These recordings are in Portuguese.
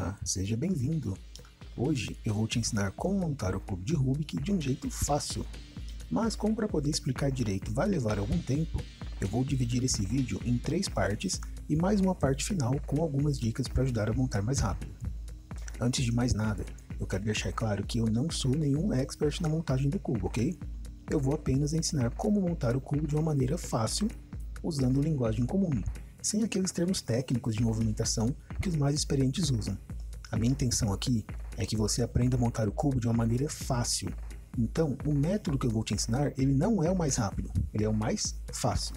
Olá, seja bem-vindo! Hoje eu vou te ensinar como montar o cubo de Rubik de um jeito fácil. Mas como para poder explicar direito vai levar algum tempo, eu vou dividir esse vídeo em 3 partes e mais uma parte final com algumas dicas para ajudar a montar mais rápido. Antes de mais nada, eu quero deixar claro que eu não sou nenhum expert na montagem do cubo, ok? Eu vou apenas ensinar como montar o cubo de uma maneira fácil, usando linguagem comum, sem aqueles termos técnicos de movimentação que os mais experientes usam. A minha intenção aqui é que você aprenda a montar o cubo de uma maneira fácil. Então, o método que eu vou te ensinar, ele não é o mais rápido, ele é o mais fácil.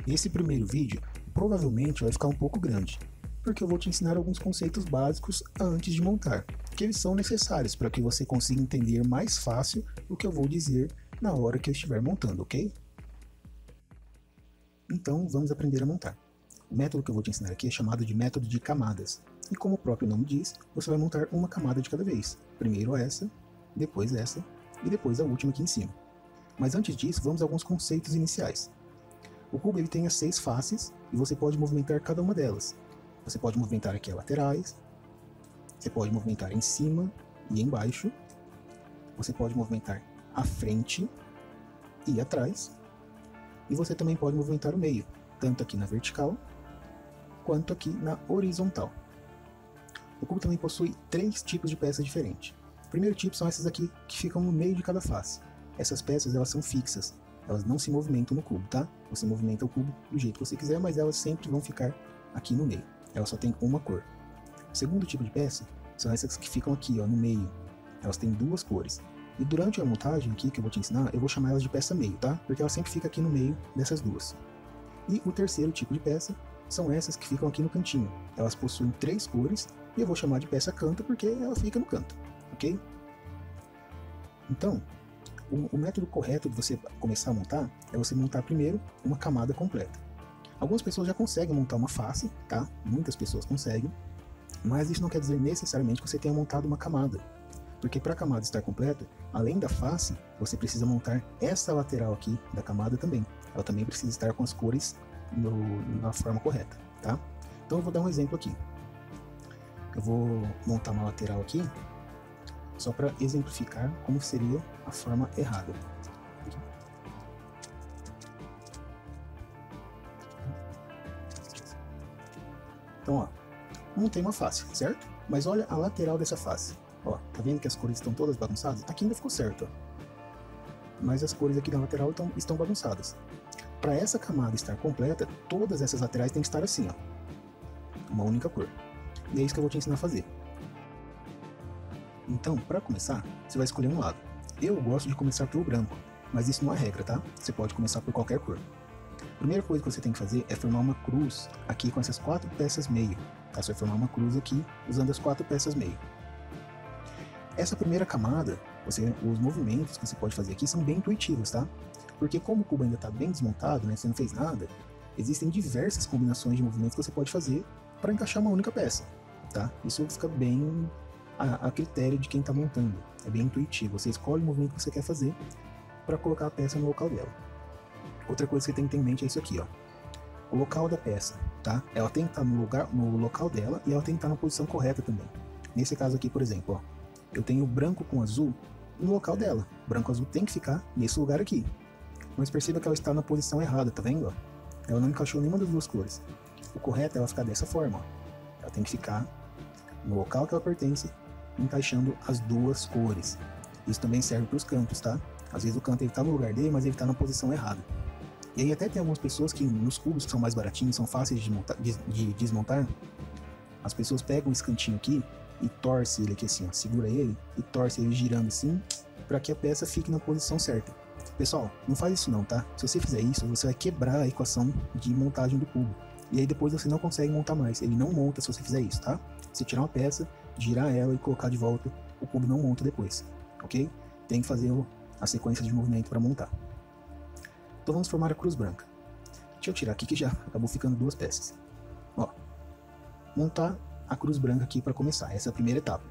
Esse primeiro vídeo provavelmente vai ficar um pouco grande, porque eu vou te ensinar alguns conceitos básicos antes de montar, que eles são necessários para que você consiga entender mais fácil o que eu vou dizer na hora que eu estiver montando, ok? Então, vamos aprender a montar. O método que eu vou te ensinar aqui é chamado de método de camadas. E como o próprio nome diz, você vai montar uma camada de cada vez. Primeiro essa, depois essa e depois a última aqui em cima. Mas antes disso, vamos a alguns conceitos iniciais. O cubo ele tem as 6 faces e você pode movimentar cada uma delas. Você pode movimentar aqui as laterais, você pode movimentar em cima e embaixo, você pode movimentar a frente e atrás, e você também pode movimentar o meio, tanto aqui na vertical quanto aqui na horizontal. O cubo também possui 3 tipos de peças diferentes. O primeiro tipo são essas aqui que ficam no meio de cada face. Essas peças elas são fixas, elas não se movimentam no cubo, tá? Você movimenta o cubo do jeito que você quiser, mas elas sempre vão ficar aqui no meio. Ela só tem uma cor. O segundo tipo de peça são essas que ficam aqui, ó, no meio. Elas têm 2 cores. E durante a montagem aqui que eu vou te ensinar, eu vou chamar elas de peça meio, tá? Porque ela sempre fica aqui no meio dessas duas. E o terceiro tipo de peça são essas que ficam aqui no cantinho. Elas possuem 3 cores e eu vou chamar de peça canto porque ela fica no canto, ok? Então, o método correto de você começar a montar é você montar primeiro uma camada completa. Algumas pessoas já conseguem montar uma face, tá? Muitas pessoas conseguem, mas isso não quer dizer necessariamente que você tenha montado uma camada. Porque para a camada estar completa, além da face, você precisa montar essa lateral aqui da camada também. Ela também precisa estar com as cores na forma correta, tá? Então eu vou dar um exemplo aqui. Eu vou montar uma lateral aqui, só para exemplificar como seria a forma errada. Então, ó, montei uma face, certo? Mas olha a lateral dessa face. Ó, tá vendo que as cores estão todas bagunçadas? Aqui ainda ficou certo, ó. Mas as cores aqui da lateral estão bagunçadas. Para essa camada estar completa, todas essas laterais têm que estar assim, ó. Uma única cor. E é isso que eu vou te ensinar a fazer. Então, para começar, você vai escolher um lado. Eu gosto de começar pelo branco, mas isso não é regra, tá? Você pode começar por qualquer cor. A primeira coisa que você tem que fazer é formar uma cruz aqui com essas 4 peças meio. Tá? Você vai formar uma cruz aqui usando as 4 peças meio. Essa primeira camada, os movimentos que você pode fazer aqui são bem intuitivos, tá? Porque como o cubo ainda está bem desmontado, né, você não fez nada, existem diversas combinações de movimentos que você pode fazer para encaixar uma única peça, tá? Isso fica bem a critério de quem está montando, é bem intuitivo, você escolhe o movimento que você quer fazer para colocar a peça no local dela. Outra coisa que você tem que ter em mente é isso aqui, ó. O local da peça, tá? Ela tem que estar no local dela e ela tem que estar na posição correta também. Nesse caso aqui, por exemplo, ó, eu tenho branco com azul no local dela. Branco e azul tem que ficar nesse lugar aqui. Mas perceba que ela está na posição errada, tá vendo? Ó? Ela não encaixou nenhuma das duas cores. O correto é ela ficar dessa forma, ó. Ela tem que ficar no local que ela pertence, encaixando as duas cores. Isso também serve para os cantos, tá? Às vezes o canto está no lugar dele, mas ele está na posição errada. E aí até tem algumas pessoas que nos cubos que são mais baratinhos, são fáceis de desmontar, as pessoas pegam esse cantinho aqui e torce ele aqui assim, ó, segura ele e torce ele girando assim, para que a peça fique na posição certa. Pessoal, não faz isso não, tá? Se você fizer isso, você vai quebrar a equação de montagem do cubo. E aí depois você não consegue montar mais. Ele não monta se você fizer isso, tá? Se tirar uma peça, girar ela e colocar de volta, o cubo não monta depois, ok? Tem que fazer a sequência de movimento para montar. Então vamos formar a cruz branca. Deixa eu tirar aqui que já acabou ficando 2 peças. Ó, montar a cruz branca aqui para começar, essa é a primeira etapa.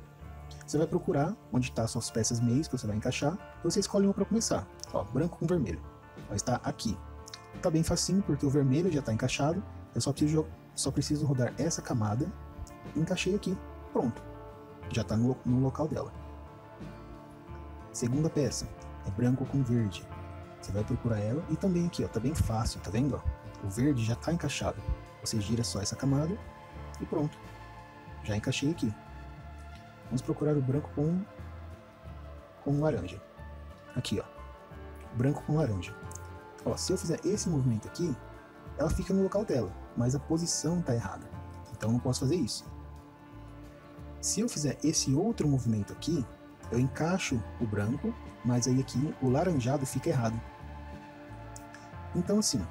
Você vai procurar onde estão as suas peças meias que você vai encaixar, e você escolhe uma para começar. Ó, branco com vermelho, vai estar aqui. Tá bem facinho porque o vermelho já está encaixado, eu só preciso rodar essa camada e encaixei aqui. pronto, já está no local dela. Segunda peça é branco com verde. Você vai procurar ela e também aqui, ó, tá bem fácil, tá vendo? Ó? O verde já está encaixado. Você gira só essa camada e pronto, já encaixei aqui. Vamos procurar o branco com laranja. Aqui, ó, branco com laranja. Ó, se eu fizer esse movimento aqui, ela fica no local dela, mas a posição está errada. Então eu não posso fazer isso. Se eu fizer esse outro movimento aqui, eu encaixo o branco, mas aí aqui o laranjado fica errado. Então assim,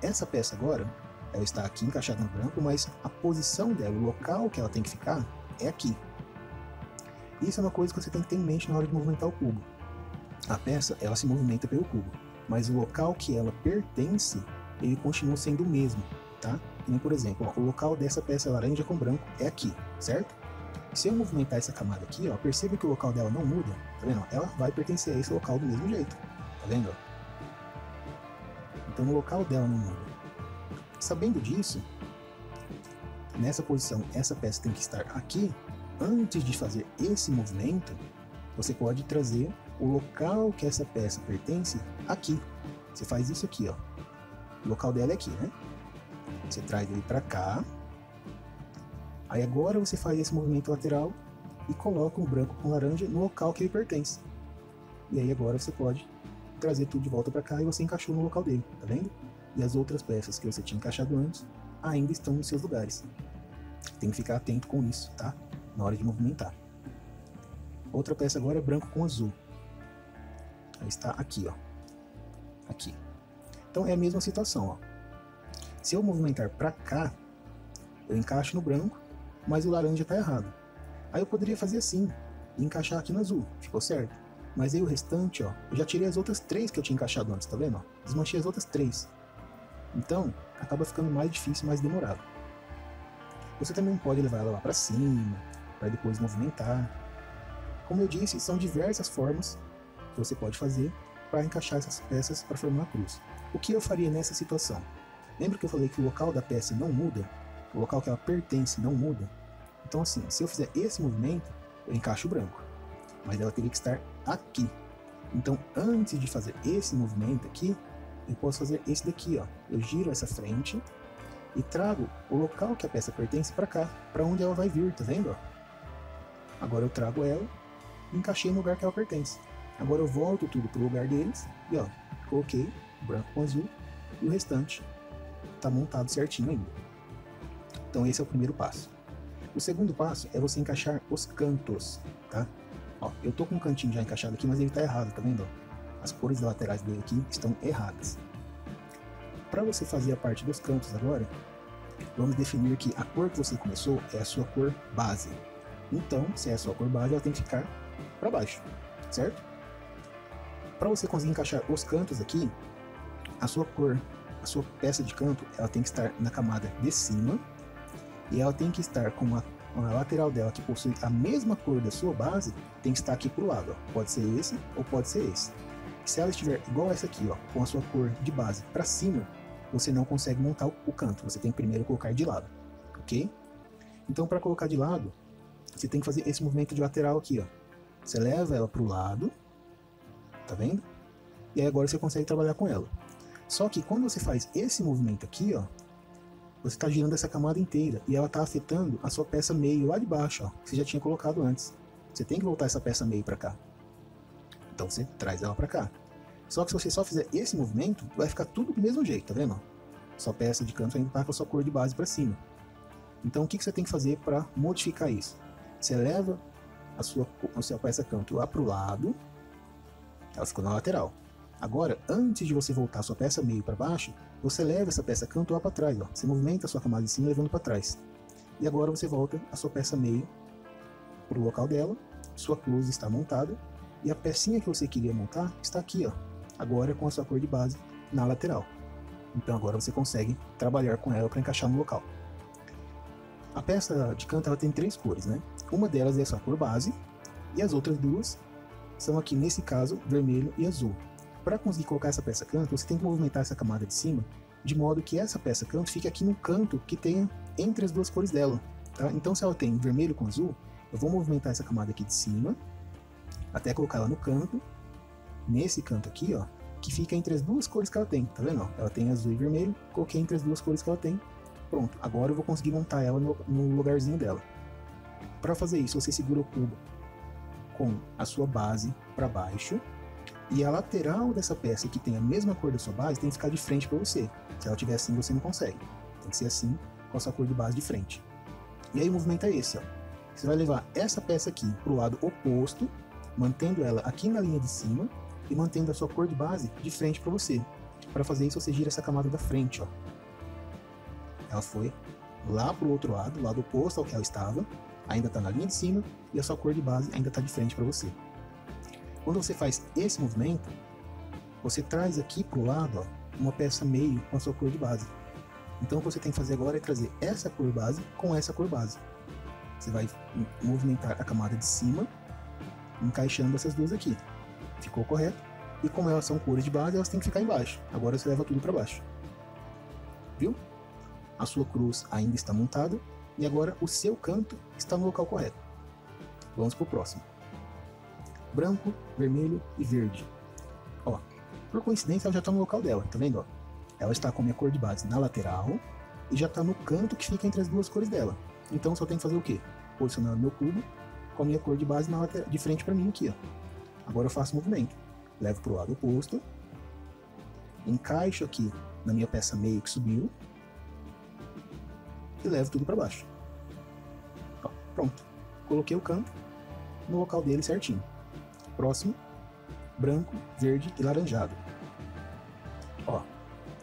essa peça agora, ela está aqui encaixada no branco, mas a posição dela, o local que ela tem que ficar, é aqui. Isso é uma coisa que você tem que ter em mente na hora de movimentar o cubo. A peça, ela se movimenta pelo cubo, mas o local que ela pertence, ele continua sendo o mesmo, tá? Então, por exemplo, ó, o local dessa peça laranja com branco é aqui, certo? Se eu movimentar essa camada aqui, ó, perceba que o local dela não muda, tá vendo? Ela vai pertencer a esse local do mesmo jeito, tá vendo? Então o local dela não muda. Sabendo disso, nessa posição, essa peça tem que estar aqui. Antes de fazer esse movimento, você pode trazer o local que essa peça pertence aqui. Você faz isso aqui, ó. O local dela é aqui, né? Você traz ele para cá. Aí agora você faz esse movimento lateral e coloca o branco com laranja no local que ele pertence. E aí agora você pode trazer tudo de volta para cá e você encaixou no local dele, tá vendo? E as outras peças que você tinha encaixado antes ainda estão nos seus lugares. Tem que ficar atento com isso, tá? Na hora de movimentar. Outra peça agora é branco com azul. Aí está aqui, ó. Aqui. Então é a mesma situação, ó. Se eu movimentar para cá, eu encaixo no branco, mas o laranja está errado. Aí eu poderia fazer assim, e encaixar aqui no azul, ficou certo? Mas aí o restante, ó, eu já tirei as outras 3 que eu tinha encaixado antes, tá vendo? Ó? Desmanchei as outras 3. Então, acaba ficando mais difícil, mais demorado. Você também pode levar ela lá para cima, para depois movimentar. Como eu disse, são diversas formas que você pode fazer para encaixar essas peças para formar a cruz. O que eu faria nessa situação? Lembra que eu falei que o local da peça não muda? O local que ela pertence não muda? Então assim, se eu fizer esse movimento, eu encaixo o branco, mas ela teria que estar aqui. Então antes de fazer esse movimento aqui, eu posso fazer esse daqui, ó. Eu giro essa frente e trago o local que a peça pertence para cá, para onde ela vai vir, tá vendo? Ó? Agora eu trago ela e encaixei no lugar que ela pertence. Agora eu volto tudo para o lugar deles e ó, coloquei branco com azul e o restante está montado certinho ainda. Então esse é o primeiro passo. O segundo passo é você encaixar os cantos, tá? Ó, eu tô com um cantinho já encaixado aqui, mas ele tá errado, tá vendo? As cores laterais dele aqui estão erradas. Para você fazer a parte dos cantos agora, vamos definir que a cor que você começou é a sua cor base. Então, se é a sua cor base, ela tem que ficar para baixo, certo? Para você conseguir encaixar os cantos aqui, a sua cor, a sua peça de canto, ela tem que estar na camada de cima e ela tem que estar com a lateral dela que possui a mesma cor da sua base, tem que estar aqui pro lado, ó. Pode ser esse ou pode ser esse. Se ela estiver igual essa aqui, ó, com a sua cor de base para cima, você não consegue montar o canto, você tem que primeiro colocar de lado, ok? Então para colocar de lado, você tem que fazer esse movimento de lateral aqui, ó. Você leva ela pro lado, tá vendo? E aí agora você consegue trabalhar com ela. Só que quando você faz esse movimento aqui, ó, você está girando essa camada inteira e ela está afetando a sua peça meio lá de baixo, ó, que você já tinha colocado antes. Você tem que voltar essa peça meio para cá. Então você traz ela para cá. Só que se você só fizer esse movimento, vai ficar tudo do mesmo jeito, tá vendo? Sua peça de canto ainda está com a sua cor de base para cima. Então o que você tem que fazer para modificar isso? Você leva a sua peça canto lá para o lado, ela ficou na lateral. Agora, antes de você voltar a sua peça meio para baixo, você leva essa peça canto lá para trás, ó. Você movimenta a sua camada de cima levando para trás. E agora você volta a sua peça meio para o local dela, sua cruz está montada e a pecinha que você queria montar está aqui, ó. Agora com a sua cor de base na lateral. Então agora você consegue trabalhar com ela para encaixar no local. A peça de canto ela tem 3 cores, né? Uma delas é a sua cor base e as outras 2 são aqui nesse caso vermelho e azul. Para conseguir colocar essa peça canto, você tem que movimentar essa camada de cima de modo que essa peça canto fique aqui no canto que tenha entre as 2 cores dela. tá? Então se ela tem vermelho com azul, eu vou movimentar essa camada aqui de cima, até colocar ela no canto, nesse canto aqui, ó, que fica entre as duas cores que ela tem, tá vendo? Ó, ela tem azul e vermelho, coloquei entre as duas cores que ela tem, pronto. Agora eu vou conseguir montar ela no lugarzinho dela. Para fazer isso, você segura o cubo com a sua base para baixo, e a lateral dessa peça que tem a mesma cor da sua base tem que ficar de frente para você. Se ela tiver assim, você não consegue. Tem que ser assim, com a sua cor de base de frente. E aí o movimento é esse, ó. Você vai levar essa peça aqui para o lado oposto, mantendo ela aqui na linha de cima e mantendo a sua cor de base de frente para você. Para fazer isso, você gira essa camada da frente, ó. Ela foi lá para o outro lado oposto ao que ela estava, ainda está na linha de cima e a sua cor de base ainda está de frente para você. Quando você faz esse movimento, você traz aqui para o lado, ó, uma peça meio com a sua cor de base. Então o que você tem que fazer agora é trazer essa cor base com essa cor base. Você vai movimentar a camada de cima, encaixando essas duas aqui. Ficou correto? E como elas são cores de base, elas têm que ficar embaixo. Agora você leva tudo para baixo. Viu? A sua cruz ainda está montada e agora o seu canto está no local correto. Vamos para o próximo. Branco, vermelho e verde. Ó, por coincidência ela já está no local dela, tá vendo? Ó? Ela está com a minha cor de base na lateral e já está no canto que fica entre as duas cores dela. Então só tem que fazer o quê? Posicionar o meu cubo com a minha cor de base na lateral, de frente para mim aqui, ó. Agora eu faço o movimento. Levo para o lado oposto, encaixo aqui na minha peça meio que subiu e levo tudo para baixo. Ó, pronto. Coloquei o canto no local dele certinho. Próximo, branco, verde e laranjado. Ó,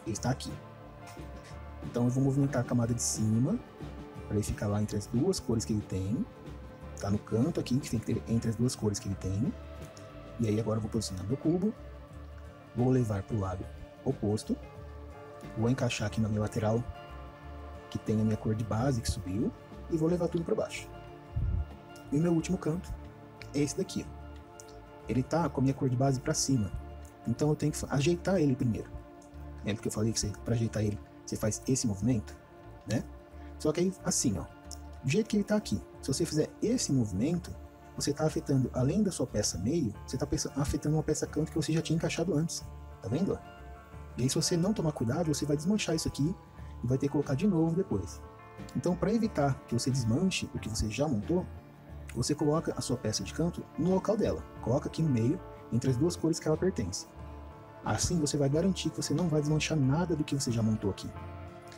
ele está aqui. Então eu vou movimentar a camada de cima para ele ficar lá entre as duas cores que ele tem. Tá no canto aqui, que tem que ter entre as duas cores que ele tem. E aí agora eu vou posicionar meu cubo, vou levar para o lado oposto, vou encaixar aqui na minha lateral, que tem a minha cor de base que subiu, e vou levar tudo para baixo. E o meu último canto é esse daqui, ó. Ele tá com a minha cor de base para cima, então eu tenho que ajeitar ele primeiro. Lembra que eu falei que para ajeitar ele você faz esse movimento, né? Só que aí assim, ó, do jeito que ele tá aqui, se você fizer esse movimento, você está afetando, além da sua peça meio, você está afetando uma peça canto que você já tinha encaixado antes, tá vendo? E aí se você não tomar cuidado, você vai desmanchar isso aqui e vai ter que colocar de novo depois. Então, para evitar que você desmanche o que você já montou, você coloca a sua peça de canto no local dela. Coloca aqui no meio, entre as duas cores que ela pertence. Assim você vai garantir que você não vai desmanchar nada do que você já montou aqui.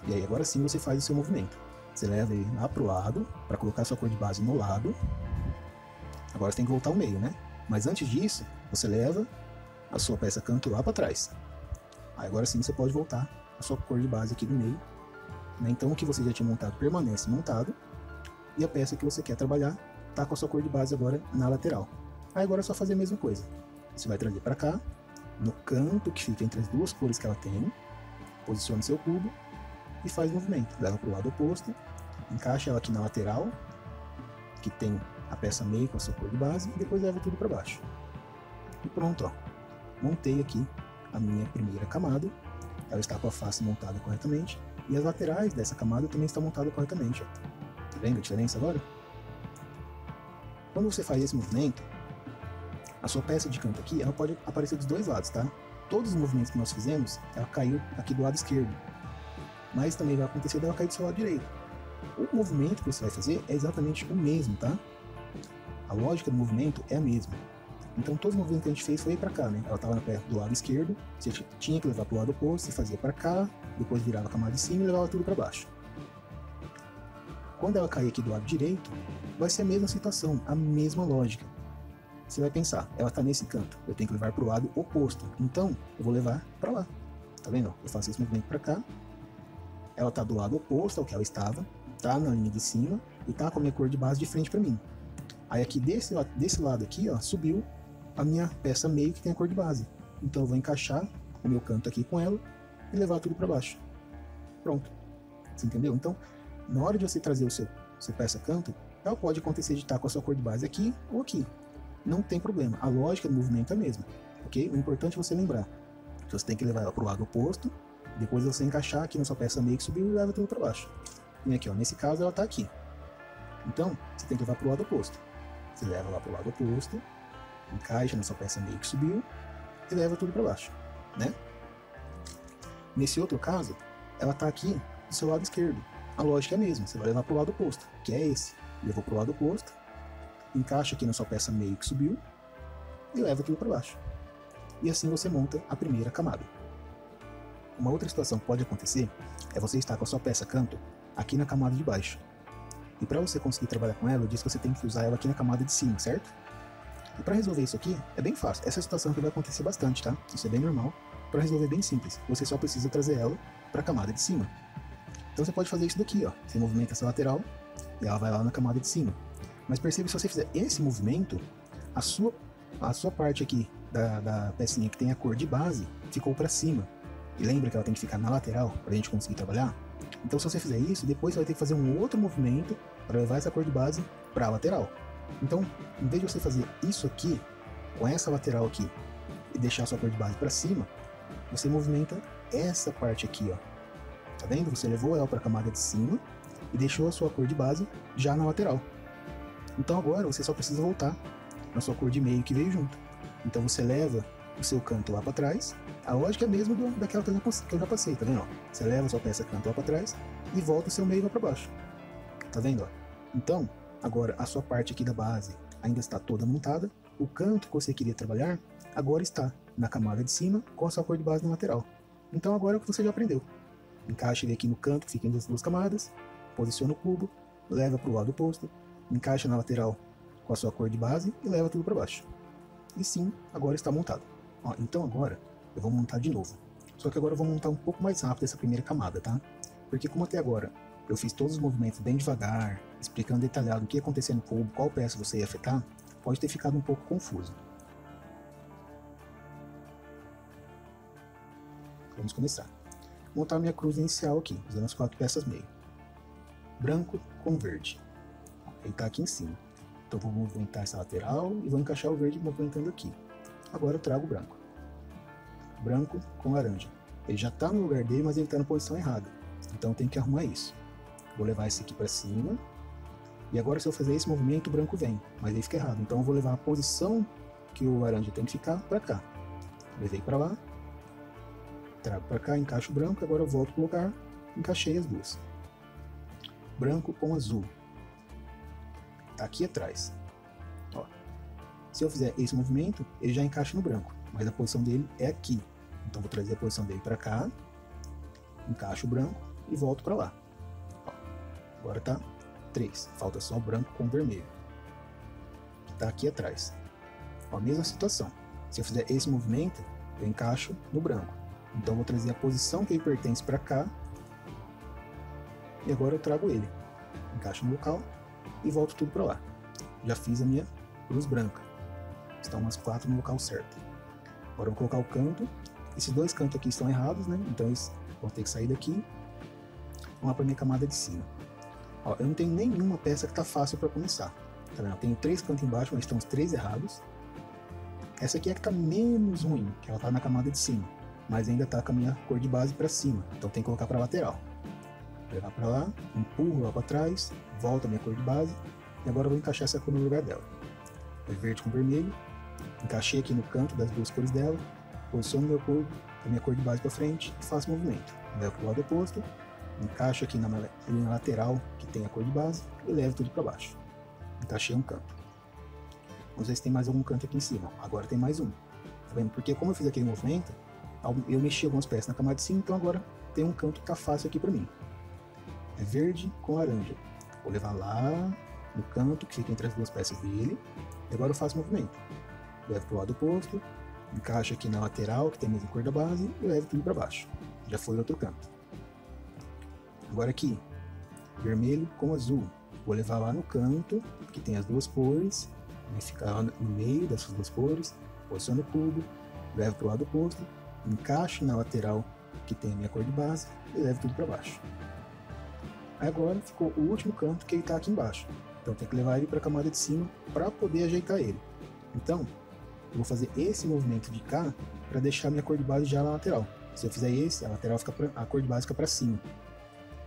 E aí agora sim você faz o seu movimento. Você leva ele lá pro lado, para colocar a sua cor de base no lado. Agora você tem que voltar ao meio, né? Mas antes disso, você leva a sua peça canto lá para trás. Aí agora sim você pode voltar a sua cor de base aqui do meio, né? Então o que você já tinha montado permanece montado. E a peça que você quer trabalhar tá com a sua cor de base agora na lateral. Aí agora é só fazer a mesma coisa. Você vai trazer para cá, no canto que fica entre as duas cores que ela tem, posiciona seu cubo e faz o movimento. Leva para o lado oposto, encaixa ela aqui na lateral, que tem a peça meio com a sua cor de base, e depois leva tudo para baixo. E pronto, ó. Montei aqui a minha primeira camada, ela está com a face montada corretamente, e as laterais dessa camada também estão montadas corretamente, ó. Tá vendo a diferença agora? Quando você faz esse movimento, a sua peça de canto aqui, ela pode aparecer dos dois lados, tá? Todos os movimentos que nós fizemos, ela caiu aqui do lado esquerdo. Mas também vai acontecer dela cair do seu lado direito. O movimento que você vai fazer é exatamente o mesmo, tá? A lógica do movimento é a mesma. Então todos os movimentos que a gente fez foi para cá, né? Ela estava do lado esquerdo, você tinha que levar para o lado oposto, você fazia para cá, depois virava a camada de cima e levava tudo para baixo. Quando ela cair aqui do lado direito, vai ser a mesma situação, a mesma lógica. Você vai pensar, ela está nesse canto, eu tenho que levar para o lado oposto, então eu vou levar para lá. Tá vendo? Eu faço esse movimento para cá, ela está do lado oposto ao que ela estava, tá na linha de cima e tá com a minha cor de base de frente para mim. Aí aqui desse lado aqui, ó, subiu a minha peça meio que tem a cor de base. Então eu vou encaixar o meu canto aqui com ela e levar tudo para baixo. Pronto. Você entendeu? Então, na hora de você trazer o seu peça canto, ela pode acontecer de estar com a sua cor de base aqui ou aqui. Não tem problema. A lógica do movimento é a mesma. Ok? O importante é você lembrar. Você tem que levar ela para o lado oposto, depois você encaixar aqui na sua peça meio que subiu e leva tudo para baixo. E aqui, ó, nesse caso ela está aqui. Então, você tem que levar para o lado oposto. Você leva lá para o lado oposto, encaixa na sua peça meio que subiu e leva tudo para baixo, né? Nesse outro caso, ela está aqui do seu lado esquerdo. A lógica é a mesma, você vai levar para o lado oposto, que é esse. Levou para o lado oposto, encaixa aqui na sua peça meio que subiu e leva tudo para baixo. E assim você monta a primeira camada. Uma outra situação que pode acontecer é você estar com a sua peça canto aqui na camada de baixo. E para você conseguir trabalhar com ela, eu disse que você tem que usar ela aqui na camada de cima, certo? E para resolver isso aqui, é bem fácil. Essa é a situação que vai acontecer bastante, tá? Isso é bem normal. Para resolver é bem simples. Você só precisa trazer ela para a camada de cima. Então você pode fazer isso daqui, ó. Você movimenta essa lateral e ela vai lá na camada de cima. Mas perceba que se você fizer esse movimento, a sua parte aqui da pecinha que tem a cor de base ficou para cima. E lembra que ela tem que ficar na lateral para a gente conseguir trabalhar? Então se você fizer isso, depois você vai ter que fazer um outro movimento para levar essa cor de base para a lateral. Então, em vez de você fazer isso aqui, com essa lateral aqui, e deixar a sua cor de base para cima, você movimenta essa parte aqui, ó. Tá vendo? Você levou ela para a camada de cima e deixou a sua cor de base já na lateral. Então agora você só precisa voltar na sua cor de meio que veio junto. Então você leva o seu canto lá para trás. A lógica é a mesma daquela que eu já passei, tá vendo? Ó? Você leva a sua peça canto lá para trás e volta o seu meio lá para baixo. Tá vendo? Ó? Então, agora a sua parte aqui da base ainda está toda montada. O canto que você queria trabalhar agora está na camada de cima com a sua cor de base na lateral. Então agora é o que você já aprendeu. Encaixa ele aqui no canto que fica entre as duas camadas, posiciona o cubo, leva para o lado oposto, encaixa na lateral com a sua cor de base e leva tudo para baixo. E sim, agora está montado. Ó, então agora eu vou montar de novo. Só que agora eu vou montar um pouco mais rápido essa primeira camada, tá? Porque como até agora eu fiz todos os movimentos bem devagar, explicando detalhado o que ia acontecer no cubo, qual peça você ia afetar, pode ter ficado um pouco confuso. Vamos começar. Vou montar minha cruz inicial aqui, usando as 4 peças meio. Branco com verde. Ele está aqui em cima. Então vou movimentar essa lateral e vou encaixar o verde movimentando aqui. Agora eu trago o branco. Branco com laranja. Ele já está no lugar dele, mas ele está na posição errada. Então eu tenho que arrumar isso. Vou levar esse aqui para cima. E agora se eu fazer esse movimento, o branco vem. Mas aí fica errado. Então eu vou levar a posição que o laranja tem que ficar para cá. Levei para lá. Trago para cá, encaixo o branco. Agora eu volto para o lugar. Encaixei as duas. Branco com azul. Tá aqui atrás. Ó. Se eu fizer esse movimento, ele já encaixa no branco. Mas a posição dele é aqui. Então vou trazer a posição dele para cá. Encaixo o branco e volto para lá. Ó. Agora tá 3. Falta só o branco com o vermelho. Que tá aqui atrás. Ó, a mesma situação. Se eu fizer esse movimento, eu encaixo no branco. Então vou trazer a posição que ele pertence para cá. E agora eu trago ele. Encaixo no local e volto tudo para lá. Já fiz a minha cruz branca. Estão as 4 no local certo. Agora eu vou colocar o canto. Esses 2 cantos aqui estão errados, né? Então eles vão ter que sair daqui. Vamos lá para minha camada de cima. Ó, eu não tenho nenhuma peça que está fácil para começar. Tá vendo? Eu tenho 3 cantos embaixo, mas estão os 3 errados. Essa aqui é que está menos ruim, que ela está na camada de cima. Mas ainda está com a minha cor de base para cima. Então tem que colocar para lateral. Vou levar para lá, empurro lá para trás, volta a minha cor de base. E agora eu vou encaixar essa cor no lugar dela. É verde com vermelho. Encaixei aqui no canto das 2 cores dela. Posiciono meu cubo, a minha cor de base para frente e faço o movimento. Levo para o lado oposto. Encaixo aqui na linha lateral que tem a cor de base e levo tudo para baixo. Encaixei um canto. Vamos ver se tem mais algum canto aqui em cima. Agora tem mais um. Tá vendo? Porque como eu fiz aquele movimento, eu mexi algumas peças na camada de cima, então agora tem um canto que tá fácil aqui para mim. É verde com laranja. Vou levar lá no canto que fica entre as 2 peças dele. E agora eu faço o movimento. Levo para o lado oposto. Encaixo aqui na lateral que tem a mesma cor da base e levo tudo para baixo. Já foi outro canto. Agora aqui, vermelho com azul. Vou levar lá no canto que tem as 2 cores. Vai ficar lá no meio dessas 2 cores. Posiciono o cubo. Levo para o lado oposto. Encaixo na lateral que tem a minha cor de base e levo tudo para baixo. Agora ficou o último canto que ele está aqui embaixo. Então tem que levar ele para a camada de cima para poder ajeitar ele. Então eu vou fazer esse movimento de cá para deixar a minha cor de base já na lateral. Se eu fizer esse, a cor de base fica para cima.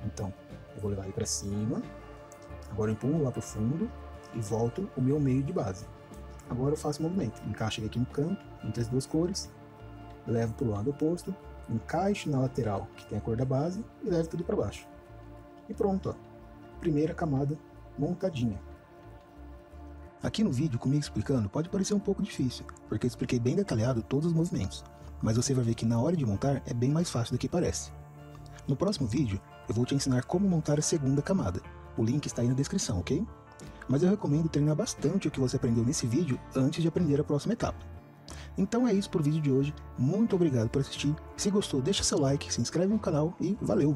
Então eu vou levar ele para cima, Agora eu empurro lá para o fundo e volto o meu meio de base. Agora eu faço o movimento, encaixo ele aqui no canto, entre as duas cores, levo para o lado oposto, encaixo na lateral que tem a cor da base e levo tudo para baixo. E pronto, ó. Primeira camada montadinha. Aqui no vídeo comigo explicando pode parecer um pouco difícil, porque eu expliquei bem detalhado todos os movimentos, mas você vai ver que na hora de montar é bem mais fácil do que parece. No próximo vídeo eu vou te ensinar como montar a segunda camada, o link está aí na descrição, ok? Mas eu recomendo treinar bastante o que você aprendeu nesse vídeo antes de aprender a próxima etapa. Então é isso por vídeo de hoje, muito obrigado por assistir, se gostou deixa seu like, se inscreve no canal e valeu!